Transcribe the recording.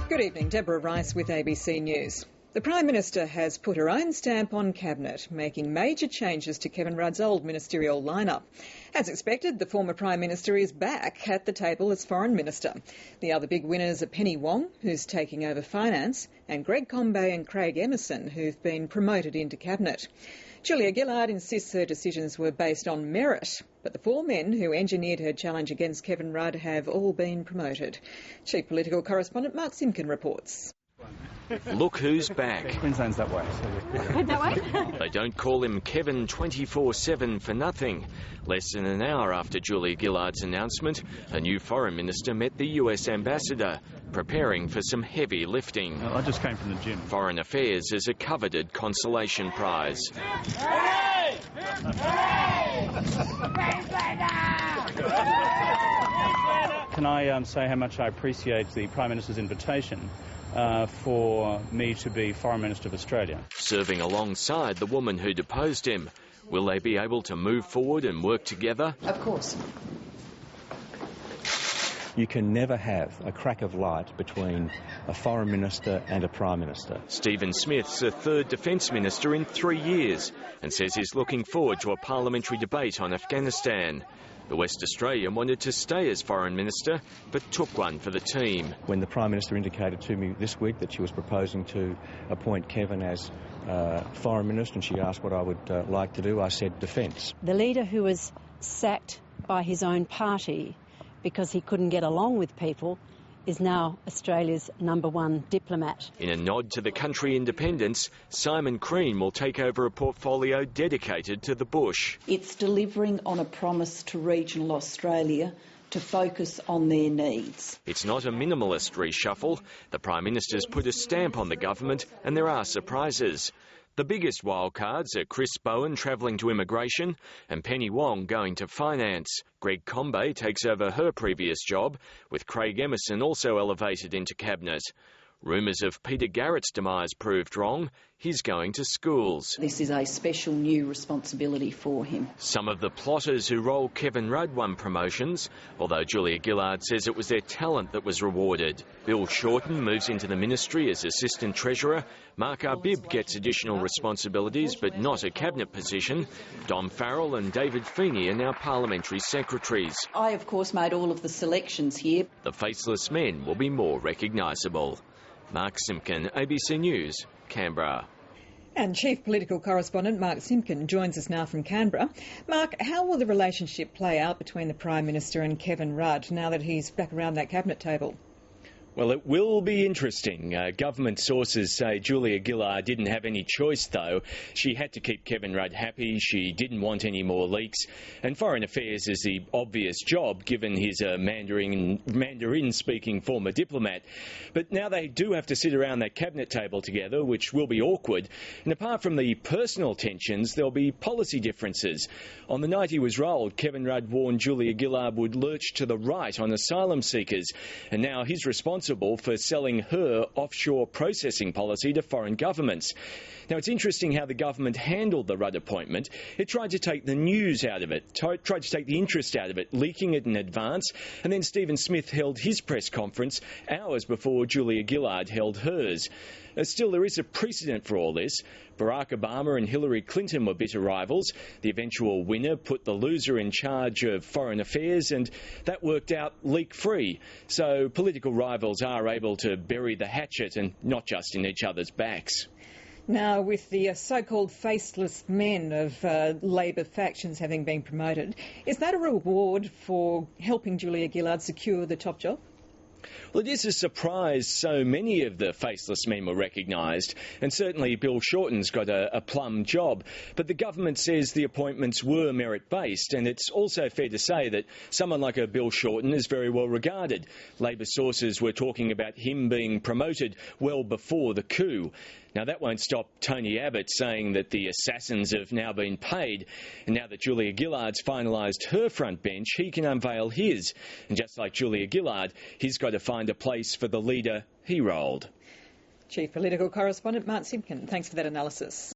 Good evening, Deborah Rice with ABC News. The Prime Minister has put her own stamp on Cabinet, making major changes to Kevin Rudd's old ministerial lineup. As expected, the former Prime Minister is back at the table as Foreign Minister. The other big winners are Penny Wong, who's taking over finance, and Greg Combet and Craig Emerson, who've been promoted into Cabinet. Julia Gillard insists her decisions were based on merit, but the four men who engineered her challenge against Kevin Rudd have all been promoted. Chief Political Correspondent Mark Simkin reports. Look who's back. Queensland's that way. That way? They don't call him Kevin 24/7 for nothing. Less than an hour after Julia Gillard's announcement, a new Foreign Minister met the US Ambassador, preparing for some heavy lifting. I just came from the gym. Foreign Affairs is a coveted consolation prize. Can I say how much I appreciate the Prime Minister's invitation for me to be Foreign Minister of Australia? Serving alongside the woman who deposed him, will they be able to move forward and work together? Of course. You can never have a crack of light between a Foreign Minister and a Prime Minister. Stephen Smith's the third Defence Minister in 3 years and says he's looking forward to a parliamentary debate on Afghanistan. The West Australian wanted to stay as Foreign Minister, but took one for the team. When the Prime Minister indicated to me this week that she was proposing to appoint Kevin as Foreign Minister, and she asked what I would like to do, I said defence. The leader who was sacked by his own party because he couldn't get along with people is now Australia's #1 diplomat. In a nod to the country independence, Simon Crean will take over a portfolio dedicated to the bush. It's delivering on a promise to regional Australia to focus on their needs. It's not a minimalist reshuffle. The Prime Minister's put a stamp on the government and there are surprises. The biggest wildcards are Chris Bowen travelling to immigration and Penny Wong going to finance. Greg Combet takes over her previous job, with Craig Emerson also elevated into Cabinet. Rumours of Peter Garrett's demise proved wrong. He's going to schools. This is a special new responsibility for him. Some of the plotters who rolled Kevin Rudd won promotions, although Julia Gillard says it was their talent that was rewarded. Bill Shorten moves into the ministry as Assistant Treasurer. Mark Arbib gets additional responsibilities but not a cabinet position. Dom Farrell and David Feeney are now parliamentary secretaries. I, of course, made all of the selections here. The faceless men will be more recognisable. Mark Simkin, ABC News, Canberra. And Chief Political Correspondent Mark Simkin joins us now from Canberra. Mark, how will the relationship play out between the Prime Minister and Kevin Rudd now that he's back around that cabinet table? Well, it will be interesting. Government sources say Julia Gillard didn't have any choice, though. She had to keep Kevin Rudd happy. She didn't want any more leaks. And Foreign Affairs is the obvious job, given he's a Mandarin-speaking former diplomat. But now they do have to sit around that cabinet table together, which will be awkward. And apart from the personal tensions, there'll be policy differences. On the night he was rolled, Kevin Rudd warned Julia Gillard would lurch to the right on asylum seekers. And now he's responsible for selling her offshore processing policy to foreign governments. Now, it's interesting how the government handled the Rudd appointment. It tried to take the news out of it, tried to take the interest out of it, leaking it in advance, and then Stephen Smith held his press conference hours before Julia Gillard held hers. Still, there is a precedent for all this. Barack Obama and Hillary Clinton were bitter rivals. The eventual winner put the loser in charge of Foreign Affairs, and that worked out leak-free. So political rivals are able to bury the hatchet and not just in each other's backs. Now, with the so-called faceless men of Labor factions having been promoted, is that a reward for helping Julia Gillard secure the top job? Well, it is a surprise so many of the faceless men were recognised, and certainly Bill Shorten's got a plum job. But the government says the appointments were merit-based, and it's also fair to say that someone like a Bill Shorten is very well regarded. Labor sources were talking about him being promoted well before the coup. Now, that won't stop Tony Abbott saying that the assassins have now been paid. And now that Julia Gillard's finalised her front bench, he can unveil his. And just like Julia Gillard, he's got to find a place for the leader he rolled. Chief Political Correspondent Mark Simkin, thanks for that analysis.